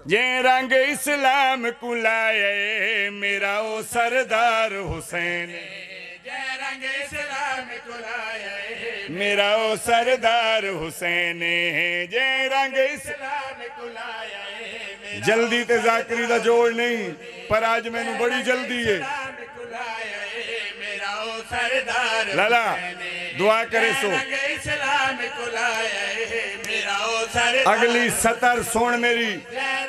जे रंग इस्लाम कुलाए मेरा ओ सरदार हुसैन जय रंग इस्लाम कुलाए मेरा ओ सरदार हुसैन जे रंग इस्लाम कुलाए जल्दी ते जाकरी दा जोड़ नहीं पर आज मैनू बड़ी जल्दी है मेरा ओ सरदार लाला दुआ करे सो इस्लाम कुलाए मेरा ओ सरदार अगली सतर सुन मेरी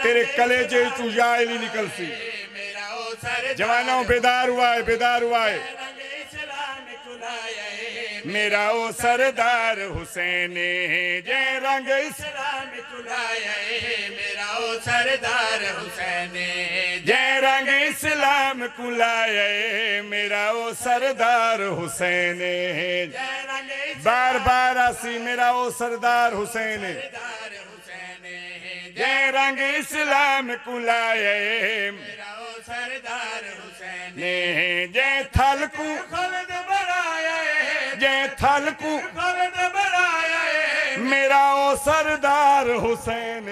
तेरे कलेजे तू याली निकल सी मेरा ओ सरदार जवानों बेदार हुआ है बेदार हुआ है इस्लाम कुलाए मेरा ओ सरदार हुसैन जय रंग इस्लाम कुलाए मेरा ओ सरदार हुसैन जय रंग इस्लाम कुलाए मेरा ओ सरदार हुसैन जय रंग बार बार आसी मेरा ओ सरदार हुसैन सरदार हुसैन जय रंग इस्लाम कुलाए मेरा ओ सरदार हुसैन जय थल को खलद बनाया जय थल को खलद बनाया मेरा ओ सरदार हुसैन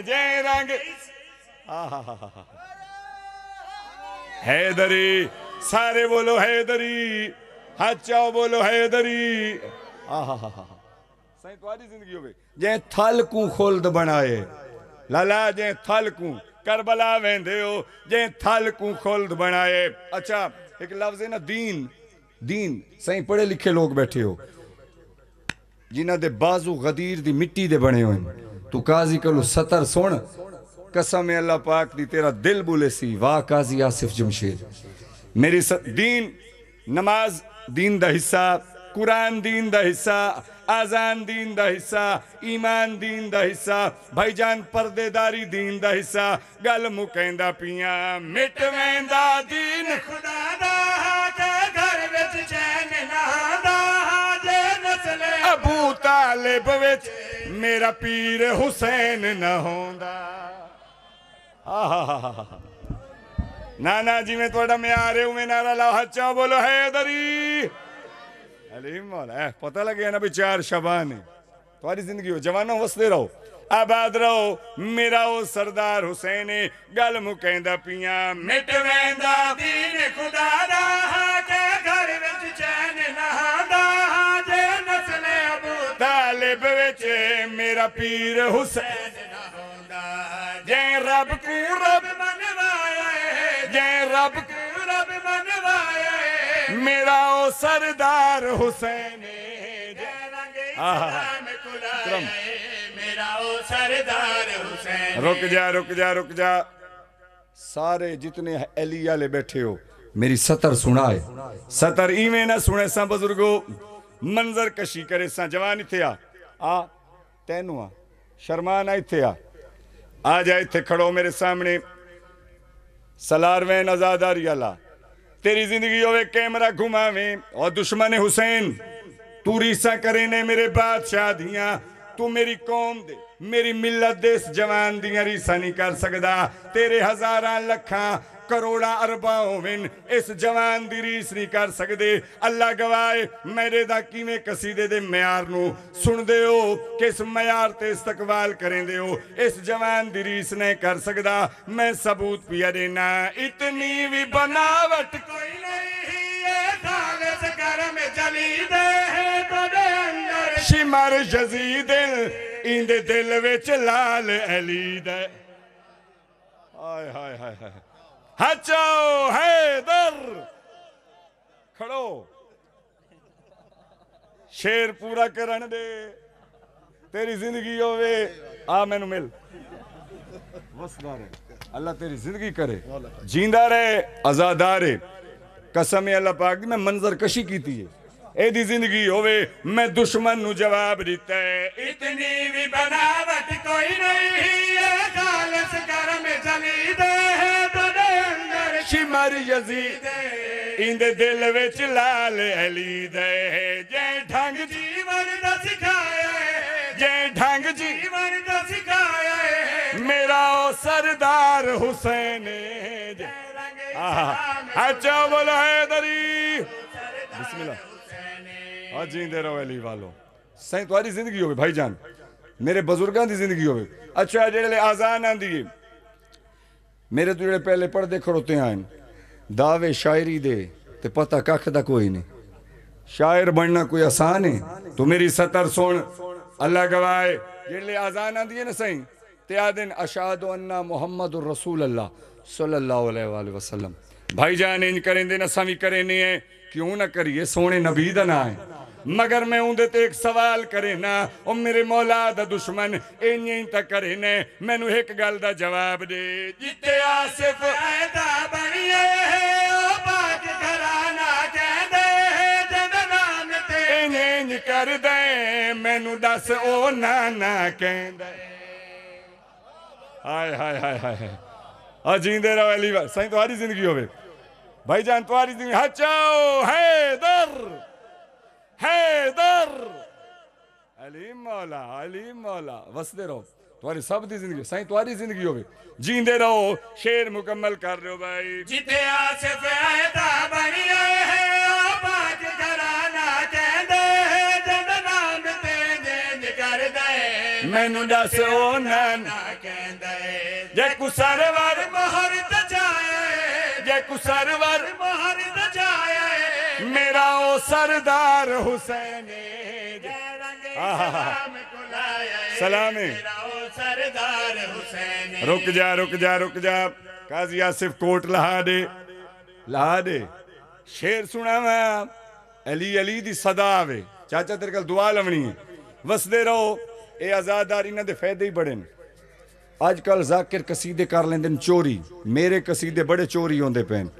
जय रंग हैदरी सारे बोलो हैदरी हाचाओ बोलो हैदरी सही तुम्हारी जिंदगी हो गई जै थल को खोल्द बनाए लाला जै थल को करबला वेंदे हो जै थल को खोल्द बनाए अच्छा एक लफ्ज है ना दीन दीन सही पढ़े लिखे लोग बैठे हो जिन्हां दे बाजू गदीर दी मिट्टी दे बने हुए तू काजी कलो सतर सुन कसम है अल्लाह पाक दी तेरा दिल बोले सी वाह काजी आसिफ जमशेद मेरी दीन नमाज दीन दा हिस्सा कुरान दीन दा हिस्सा आजान दीन दा हिस्सा ईमान दीन दा हिस्सा भाईजान पर्देदारी दीन दा हिस्सा गल मुकैंदा पिया मिट वेंदा दीन खुदा दा के घर विच चैन नादा जे नस्ल अबू तालिब विच मेरा पीर हुसैन न होंदा ना ना जिवें तुहाडा म्यार है उवें नारा लाओ हच्चा बोलो हैदरी अली मौला पता लग गया ना भी 4 शबान है तुम्हारी जिंदगी हो जवानों वसदे रहो आबाद रहो मेरा ओ सरदार हुसैन गल मुकैंदा पिया मिट वेंदा दीन खुदा दा के घर विच चैन नादा जे नस्ल अबू तालिब विच मेरा पीर हुसैन न होंदा जय रब को रब मनवाया जय रब रब मनवाया मेरा ओ सरदार हुसैन जय रंग इस्लाम कुलाए मेरा ओ सरदार हुसैन रुक जा सारे जितने अली वाले बैठे हो मेरी सतर सुनाए सतर इवें ना सुने सा बुजुर्गो मंजर कशी करे सा जवान इथे आ तेनू आ शर्माना इथे आ जा इथे खड़ो मेरे सामने सलारवें आजादारी अला तेरी जिंदगी होवे कैमरा घुमावे और दुश्मन हुसैन तू रीसा करे ने मेरे बादशाह दियां तू मेरी कौम दे मेरी मिल्लत दे इस जवान दियां रीसा नहीं कर सकदा तेरे हजारां लखां करोड़ा अरबा होवन इस जवान दी रीस नहीं कर सकदे अल्लाह गवाए मेरे दा किवें कसीदे दे म्यार नू सुनदे हो किस म्यार ते इस्तकबाल करेंदे हो इस जवान दी रीस नहीं कर सकदा मैं सबूत पिया देना इतनी भी बनावट कोई नहीं ये खालिस करम चली दे तोड़े अंदर शिमर यजीद इंदे दिल विच लाल अली दे हाय हाय हाय हाय हचो हैदर खड़ो शेर पूरा करन दे तेरी जिंदगी होवे आ मैनू मिल वसदा रहे अल्लाह तेरी जिंदगी करे जींदा रहे आजादा रहे कसम है अल्लाह पाक दी मैं मंजर कशी कीती है एदी जिंदगी होवे मैं दुश्मन नू जवाब दिता है इतनी भी बनावट कोई नहीं ये खालिस करम चली दे तोड़े अंदर शिमर यजीद इंदे दिल विच लाल अली दे जय ढंग जीवन दा सिखाया जय ढंग जी जीवन दा सिखाया मेरा ओ सरदार हुसैन अच्छा बोलो हैदरी बिस्मिल्लाह आज जींदे रहो अली वालो सही तुम्हारी जिंदगी होवे भाईजान मेरे बुजुर्गों की जिंदगी होवे अच्छा जेड़े आजान आंदी है मेरे तो जेड़े पहले पढ़ते खड़ोते हैं दावे शायरी दे ते पता कख दा कोई नहीं। शायर बनना कोई आसान है? तो मेरी सतर सुन, अल्लाह गवाए जेड़े आजान आंदी है ना सही ते आदन अशाहदु अन्ना मुहम्मदुर रसूल अल्लाह सल्लल्लाहु अलैहि वसल्लम। भाईजान इंज करेंदे ना सभी करेने है, क्यों ना करिए, सोने नबी दा ना है। मगर मैं उन्दे ते एक सवाल करे ना, ओ मेरे मौला दा दुश्मन इंज इंज तक करे ने, मैनू एक गल दा जवाब दे। जिते आसिफ ऐदा बनिए ओ पाक घराना कहदे जद नाम ते इंज इंज कर दे, मैनू दस ओ नाना कहंदा। हाय हाय हाय हाय, जींदे रहो अली साईं, तुम्हारी जिंदगी होवे भाईजान, तुम्हारी जिंदगी। हचाओ हैदर हैदर अली मौला, अली मौला, वसदे रहो, तुम्हारी सब दी जिंदगी साईं, तुम्हारी जिंदगी होवे, जींदे रहो। शेर मुकम्मल कर रहे हो भाई। जिते आसिफ ऐदा बनिए ओ पाक घराना कहदे जद नाम ते जिंद कर दे, मैनू दस ओ नाना कहदे जे कु सरवर, मोहर तजाए जे कु सरवर मोहर तजाए मेरा ओ सरदार हुसैन। सलाम है। सरदार हुसैन। रुक जा रुक जा रुक जा, काजी आसिफ कोट लहा दे, लहा दे। शेर सुना मैं, अली अली दी सदा आवे। चाचा तेरे कल दुआ लवनी है, वसदे रहो। ये आजादारी इन्हां दे फायदे ही बड़े ने। अजकल जाकिर कसीदे कर लेंदे न चोरी, मेरे कसीदे बड़े चोरी होंदे पैन।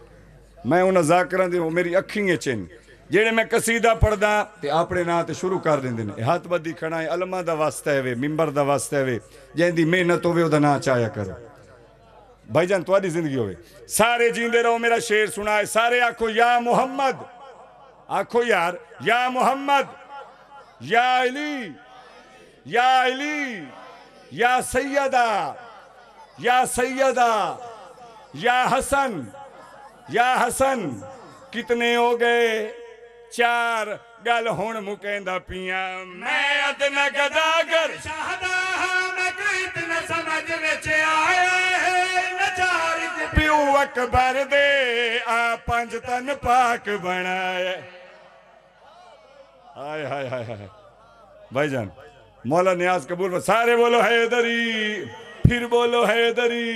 मैं उन्हां जाकिरां दे मेरी अखियां च न, जेड़े मैं कसीदा पढ़दा ते अपने नां ते शुरू कर देंदे ने। हाथ बद्दी खड़ा है, अलमा दा वास्ता है वे, मिंबर दा वास्ता है वे, जैंदी मेहनत होवे ओदा नां चाया करो। भाईजान तुम्हारी जिंदगी होवे, सारे जींदे रहो। मेरा शेर सुना है, सारे आखो या मोहम्मद, आखो यार या मोहम्मद, या अली, या अली, या सैयदा, या सैयदा, या हसन, या हसन। कितने हो गए? चार। गल हुण मुकेंदा पिया, मैं अदना गदागर शाहदा मैं इतना समझ विच आए नचार प्यू अकबर दे आ पंज तन पाक बनाए। हाय हाय हाय हाय भाईजान, मौला नियाज कबूल। सारे बोलो हैदरी, फिर बोलो हैदरी।